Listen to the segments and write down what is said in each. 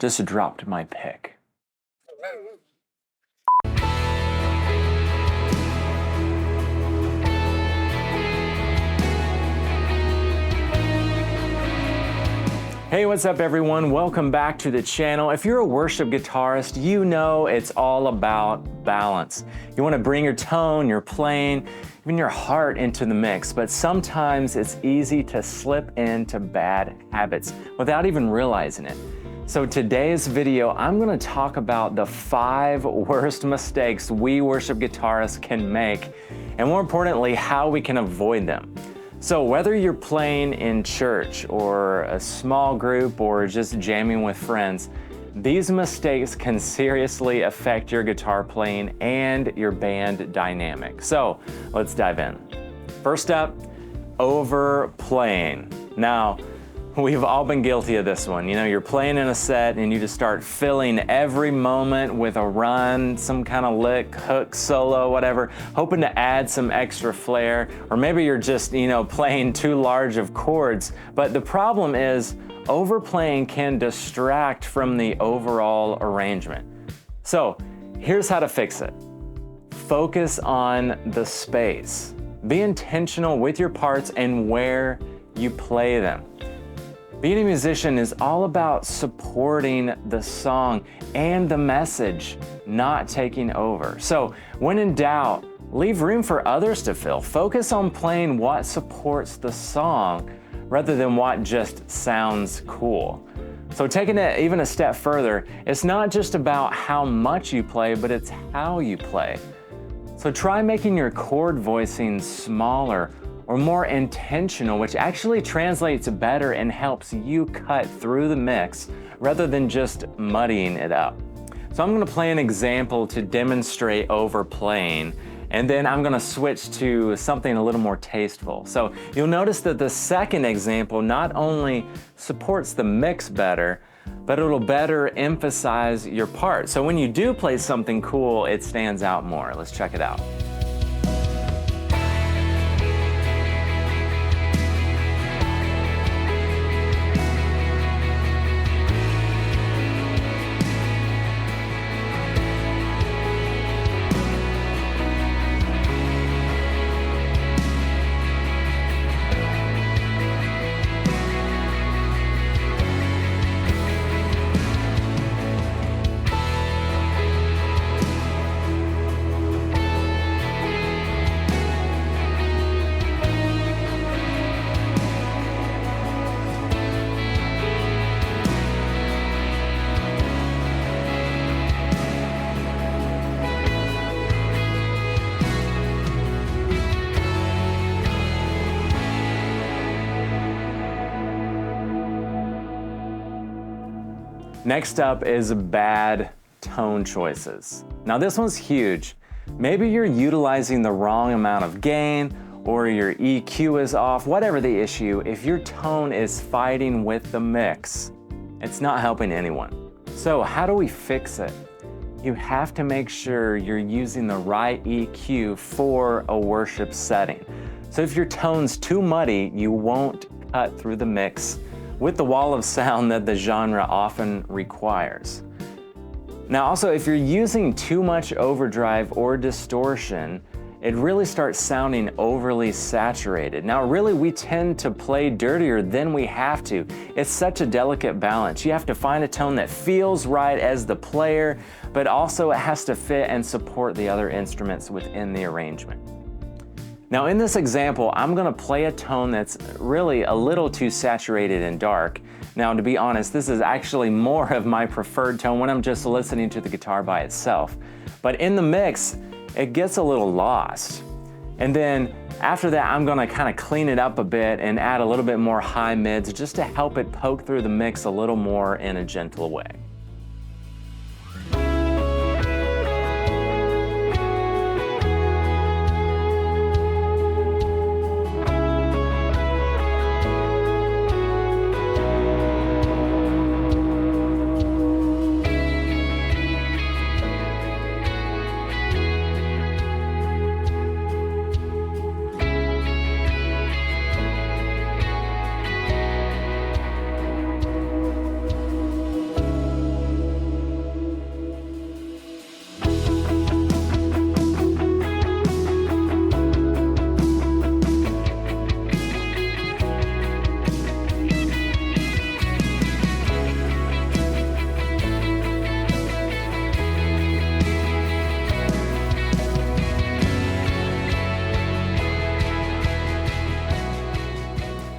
just dropped my pick. Hey, what's up everyone? Welcome back to the channel. If you're a worship guitarist, you know it's all about balance. You want to bring your tone, your playing, even your heart into the mix, but sometimes it's easy to slip into bad habits without even realizing it. So today's video, I'm going to talk about the 5 worst mistakes we worship guitarists can make, and more importantly, how we can avoid them. So whether you're playing in church or a small group or just jamming with friends, these mistakes can seriously affect your guitar playing and your band dynamic. So let's dive in. First up, overplaying. Now, we've all been guilty of this one. You know, you're playing in a set and you just start filling every moment with a run, some kind of lick, hook, solo, whatever, hoping to add some extra flair. Or maybe you're just, playing too large of chords. But the problem is overplaying can distract from the overall arrangement. So here's how to fix it. Focus on the space. Be intentional with your parts and where you play them. Being a musician is all about supporting the song and the message, not taking over. So when in doubt, leave room for others to fill. Focus on playing what supports the song rather than what just sounds cool. So taking it even a step further, it's not just about how much you play, but it's how you play. So try making your chord voicing smaller or more intentional, which actually translates better and helps you cut through the mix rather than just muddying it up. So I'm gonna play an example to demonstrate overplaying, and then I'm gonna switch to something a little more tasteful. So you'll notice that the second example not only supports the mix better, but it'll better emphasize your part. So when you do play something cool, it stands out more. Let's check it out. Next up is bad tone choices. Now this one's huge. Maybe you're utilizing the wrong amount of gain or your EQ is off, whatever the issue, if your tone is fighting with the mix, it's not helping anyone. So how do we fix it? You have to make sure you're using the right EQ for a worship setting. So if your tone's too muddy, you won't cut through the mix with the wall of sound that the genre often requires. Now also, if you're using too much overdrive or distortion, it really starts sounding overly saturated. Now really, we tend to play dirtier than we have to. It's such a delicate balance. You have to find a tone that feels right as the player, but also it has to fit and support the other instruments within the arrangement. Now in this example, I'm gonna play a tone that's really a little too saturated and dark. Now to be honest, this is actually more of my preferred tone when I'm just listening to the guitar by itself. But in the mix, it gets a little lost. And then after that, I'm gonna kind of clean it up a bit and add a little bit more high mids just to help it poke through the mix a little more in a gentle way.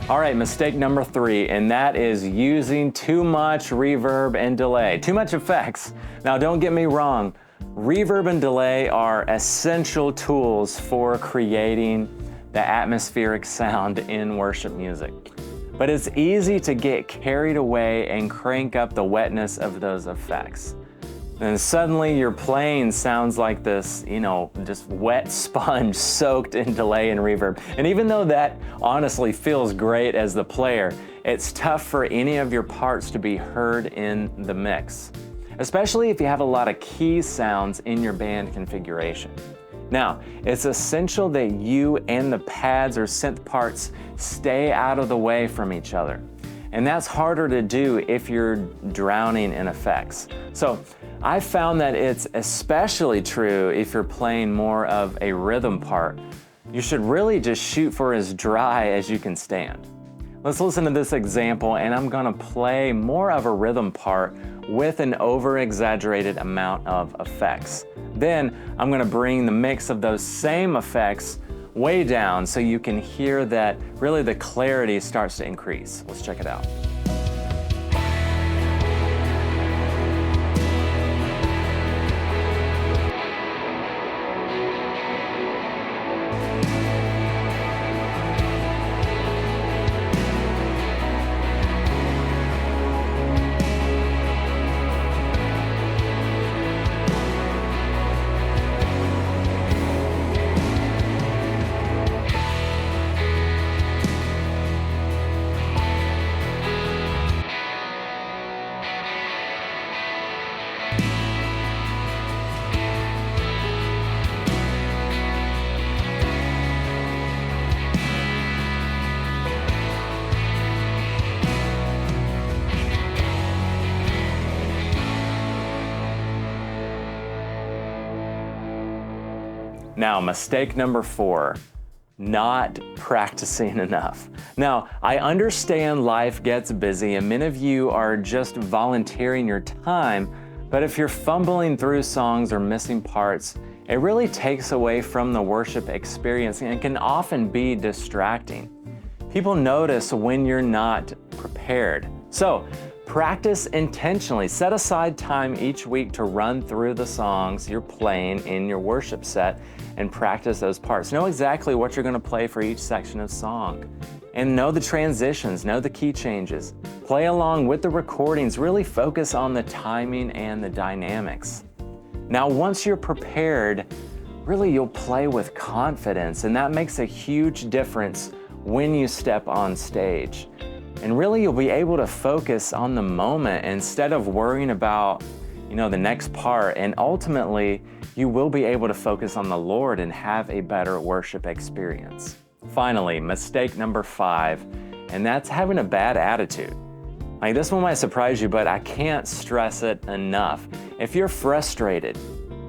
All right, mistake number 3, and that is using too much reverb and delay, too much effects. Now, don't get me wrong, reverb and delay are essential tools for creating the atmospheric sound in worship music. But it's easy to get carried away and crank up the wetness of those effects. And suddenly your playing sounds like this, just wet sponge soaked in delay and reverb. And even though that honestly feels great as the player, it's tough for any of your parts to be heard in the mix, especially if you have a lot of key sounds in your band configuration. Now, it's essential that you and the pads or synth parts stay out of the way from each other. And that's harder to do if you're drowning in effects. So I found that it's especially true if you're playing more of a rhythm part. You should really just shoot for as dry as you can stand. Let's listen to this example, and I'm gonna play more of a rhythm part with an over-exaggerated amount of effects. Then I'm gonna bring the mix of those same effects way down so you can hear that really the clarity starts to increase. Let's check it out. Now, mistake number 4, not practicing enough. Now, I understand life gets busy and many of you are just volunteering your time, but if you're fumbling through songs or missing parts, it really takes away from the worship experience and can often be distracting. People notice when you're not prepared. So, practice intentionally. Set aside time each week to run through the songs you're playing in your worship set and practice those parts. Know exactly what you're going to play for each section of song. And know the transitions, know the key changes. Play along with the recordings. Really focus on the timing and the dynamics. Now, once you're prepared, really you'll play with confidence, and that makes a huge difference when you step on stage. And really you'll be able to focus on the moment instead of worrying about, the next part. And ultimately, you will be able to focus on the Lord and have a better worship experience. Finally, mistake number 5, and that's having a bad attitude. Like, this one might surprise you, but I can't stress it enough. If you're frustrated,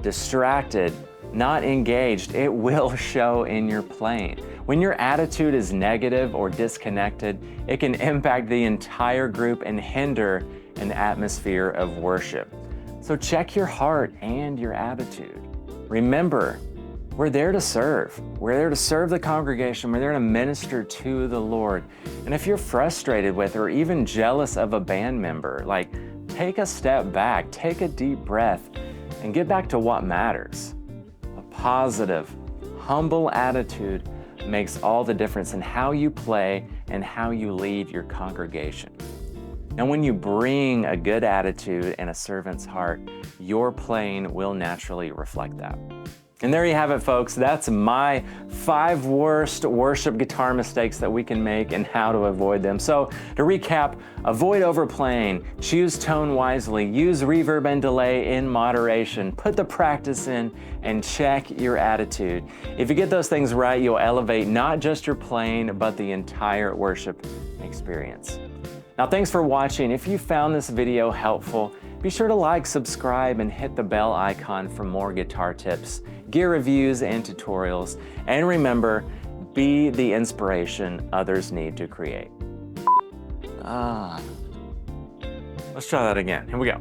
distracted, not engaged, it will show in your playing. When your attitude is negative or disconnected, it can impact the entire group and hinder an atmosphere of worship. So check your heart and your attitude. Remember, we're there to serve. We're there to serve the congregation. We're there to minister to the Lord. And if you're frustrated with or even jealous of a band member, take a step back, take a deep breath, and get back to what matters. A positive, humble attitude makes all the difference in how you play and how you lead your congregation. And when you bring a good attitude and a servant's heart, your playing will naturally reflect that. And there you have it, folks. That's my 5 worst worship guitar mistakes that we can make and how to avoid them. So to recap, avoid overplaying, choose tone wisely, use reverb and delay in moderation, put the practice in, and check your attitude. If you get those things right, you'll elevate not just your playing, but the entire worship experience. Now, thanks for watching. If you found this video helpful, be sure to like, subscribe, and hit the bell icon for more guitar tips, gear reviews, and tutorials. And remember, be the inspiration others need to create. Let's try that again. Here we go.